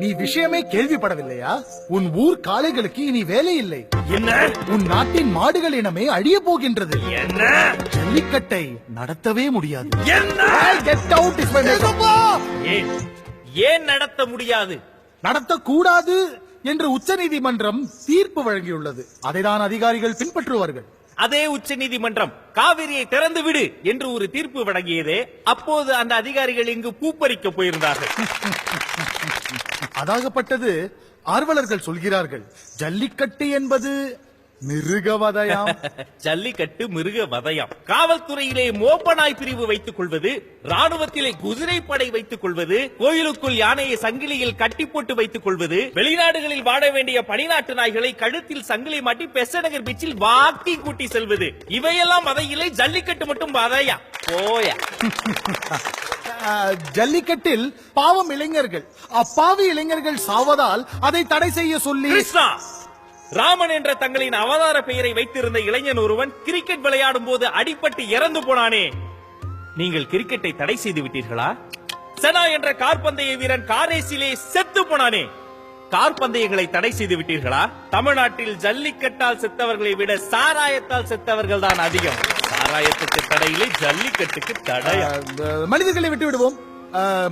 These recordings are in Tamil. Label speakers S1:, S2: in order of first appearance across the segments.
S1: நீ விஷயமே கேள்விப்படவில்லையா? உன் ஊர் காளைகளுக்கு இனி வேலை இல்லை.
S2: என்ன?
S1: உன் நாட்டின் மாடுகள் இனமே அழிய போகின்றது.
S2: என்ன?
S1: ஜல்லிக்கட்டை நடத்தவே முடியாது.
S2: என்ன?
S1: கெட் அவுட் இஸ் மை
S2: ஏன் நடத்த முடியாது?
S1: நடத்தக்கூடாது என்று உச்சநீதிமன்றம் தீர்ப்பு வழங்கியுள்ளது. அதைதான் அதிகாரிகள் பின்பற்றுவார்கள்.
S2: அதே உச்ச நீதிமன்றம் காவிரியை திறந்து விடு என்று ஒரு தீர்ப்பு வழங்கியதே, அப்போது அந்த அதிகாரிகள் இங்கு பூப்பறிக்க போயிருந்தார்கள்.
S1: அதாகப்பட்டது ஆர்வலர்கள் சொல்கிறார்கள், ஜல்லிக்கட்டு என்பது மிருகவதையாம்.
S2: ஜல்லிக்கட்டு மிருக வதையாம். காவல்துறையிலே மோப்பனாய் பிரிவு வைத்துக் கொள்வது, ராணுவத்திலே குதிரைப்படை வைத்துக் கொள்வது, கோயிலுக்குள் யானையை சங்கிலியில் கட்டி போட்டு வைத்துக் கொள்வது, வெளிநாடுகளில் வாட வேண்டிய பனிநாட்டு நாய்களை கழுத்தில் சங்கிலி மாட்டி பெசநகர் பீச்சில் வாக்கி கூட்டி செல்வது, இவையெல்லாம் வதையிலே, ஜல்லிக்கட்டு மட்டும் வதையா போயா.
S1: ஜல்லிக்கட்டில் பாவம் இளைஞர்கள், அப்பாவி இளைஞர்கள் சாவதால் அதை தடை செய்ய சொல்லி
S2: கிருஷ்ணா, ராமன் என்ற தங்களின் அவதார பெயரை வைத்திருந்த இளைஞன் ஒருவன் கிரிக்கெட் விளையாடும் போது அடிபட்டு இறந்து போனானே, நீங்கள் கிரிக்கெட்டை தடை செய்து விட்டீர்களா? செனா என்ற கார்பந்தய வீரன் காரேசிலே செத்து போனானே, கார்பந்தயங்களை தடை செய்து விட்டீர்களா? தமிழ்நாட்டில் ஜல்லிக்கட்டால் செத்தவர்களை விட சாராயத்தால் செத்தவர்கள் தான் அதிகம். சாராயத்துக்கு தடையிலே, ஜல்லிக்கட்டுக்கு தடை.
S1: மனிதர்களை விட்டு விடுவோம்.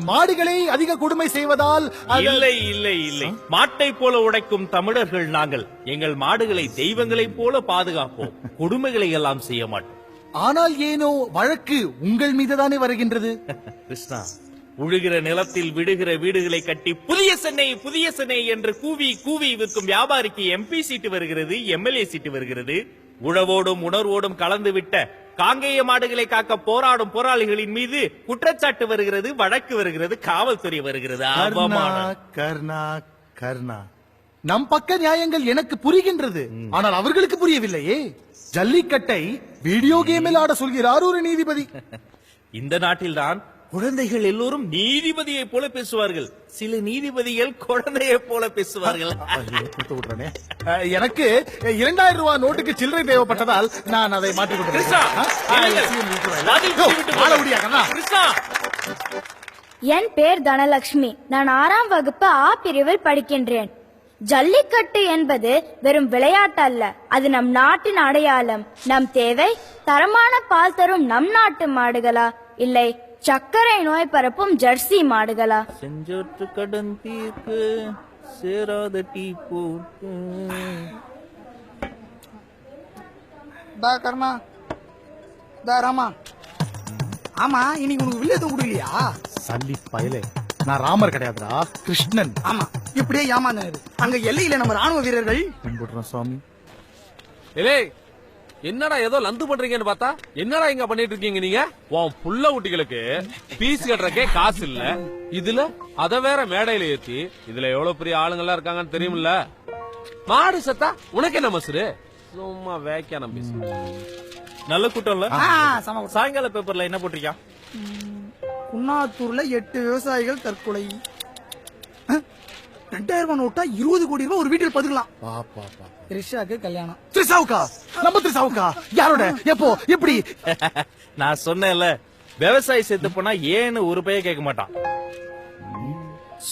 S1: மாடுகளை அதிக கொடுமை செய்வதால்
S2: இல்லை இல்லை இல்லை, மாட்டை போல உடைக்கும் தமிழர்கள் நாங்கள். எங்கள் மாடுகளை தெய்வங்களை போல பாதுகாப்போம், கொடுமைகளை எல்லாம் செய்ய மாட்டோம்.
S1: ஆனால் ஏனோ வழக்கு உங்கள் மீதுதானே வருகின்றது.
S2: கிருஷ்ணா, உழுகிற நிலத்தில் விடுகிற வீடுகளை கட்டி புதிய சென்னை புதிய சென்னை என்று கூவி கூவி விற்கும் வியாபாரிக்கு எம்பி சீட்டு வருகிறது, எம்எல்ஏ சீட்டு வருகிறது. உழவோடும் உணர்வோடும் கலந்து விட்ட காங்கேய மாடுகளை காக்க போராடும் போராளிகளின் மீது குற்றச்சாட்டு வருகிறது, வழக்கு வருகிறது, காவல்துறை வருகிறது.
S1: கர்ணா கர்ணா, நம் பக்க நியாயங்கள் எனக்கு புரிகின்றது, ஆனால் அவர்களுக்கு புரியவில்லையே. ஜல்லிக்கட்டை வீடியோ கேமில் ஆட சொல்கிறார் ஒரு நீதிபதி.
S2: இந்த நாட்டில்தான் குழந்தைகள் எல்லோரும் நீதிபதியை போல பேசுவார்கள், சில நீதிபதிகள் குழந்தையை போல பேசுவார்கள்.
S1: எனக்கு 2000 ரூபாய் நோட்டுக்கு சில்லறை தேவைப்பட்டதால் நான் அதை மாற்றிக்
S3: என் பேர் தனலட்சுமி. நான் 6ஆம் வகுப்பு ஆ பிரிவில் படிக்கின்றேன். ஜல்லிக்கட்டு என்பது வெறும் விளையாட்டு அல்ல, அது நம் நாட்டின் அடையாளம். நம் தேவை தரமான பால் தரும் நம் நாட்டு மாடுகளா, இல்லை சர்க்கரை நோய் பரப்பும் ஜெர்சி மாடுகளா?
S2: செஞ்சோற்று கடன் தீர்க்கு சேராத டீ போட்டு.
S4: கர்மா ராமா, ஆமா இன்னைக்கு உனக்கு வில்லேஜ் கொடுக்கலையா?
S1: சல்லி பயலே, நான் ராமர் கிடையாதுடா, கிருஷ்ணன்.
S4: ஆமா, இப்படியே ஏமாந்தாரு. அங்க எல்லையில நம்ம ராணுவ வீரர்கள்
S1: சுவாமி.
S5: என்னடா ஏதோ லந்து பண்றீங்கன்னு பார்த்தா என்னடா இங்க பண்ணிட்டு இருக்கீங்க நீங்க? உன் புள்ள குட்டிகளுக்கு பீஸ் கட்டுறக்கே காசு இல்ல, இதுல அத வேற மேடையில ஏத்தி, இதுல எவ்வளவு பெரிய ஆளுங்கெல்லாம் இருக்காங்கன்னு தெரியுமில்ல. மாடு சத்தா உனக்கு என்ன மசுரு? சும்மா வேக்கான பேசு.
S2: நல்ல கூட்டம்ல. சாயங்கால பேப்பர்ல என்ன போட்டிருக்கா?
S4: குன்னாத்தூர்ல 8 விவசாயிகள் தற்கொலை. 2000 ரூபாய் நோட்டா 20 கோடி ரூபாய் ஒரு வீட்டில் பதுக்கலாம். த்ரிஷாக்கு கல்யாணம்.
S1: த்ரிஷாவுக்கா? நம்ம த்ரிஷாவுக்கா? யாரோட? எப்போ? எப்படி?
S2: நான் சொன்னேன்ல, விவசாயி செத்து போனா ஏன்னு ஒரு பைய கேட்க மாட்டான்.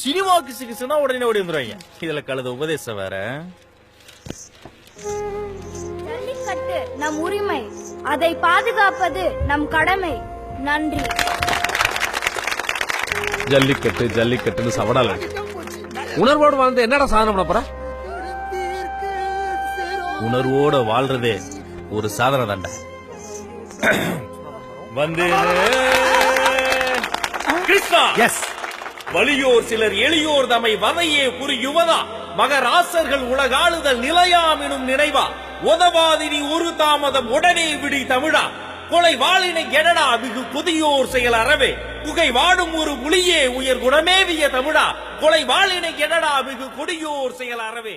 S2: சினிமாவுக்கு சிகிச்சைனா உடனே ஓடி வந்துருவாங்க. இதுல கழுத உபதேசம் வேற.
S3: ஜல்லிக்கட்டு நம் உரிமை, அதை பாதுகாப்பது நம் கடமை. நன்றி.
S5: ஜல்லிக்கட்டு ஜல்லிக்கட்டுன்னு சவடால உணர்வோடு வாழ்ந்து என்னடா சாதனை பண்ண போற?
S2: உணர்வோட வாழ்றதே ஒரு சாதனை தாண்டா. வந்து கிருஷ்ணா,
S1: எஸ்,
S2: வலியோர் சிலர் எளியோர் தமை வதையே புரி யுவதா, மகராசர்கள் உலகாளுதல் நிலையாம் எனும் நினைவா, உதவாதினி ஒரு தாமதம் உடனே விடி தமிழா, கொலை வாளினை எடடா மிகு புதியோர் செயல் அறவே, புகை வாடும் ஒரு புலியே உயர் குணமேவிய தமிழா, கொலை வாளினை எடடா மிகு கொடியோர் செயல் அறவே.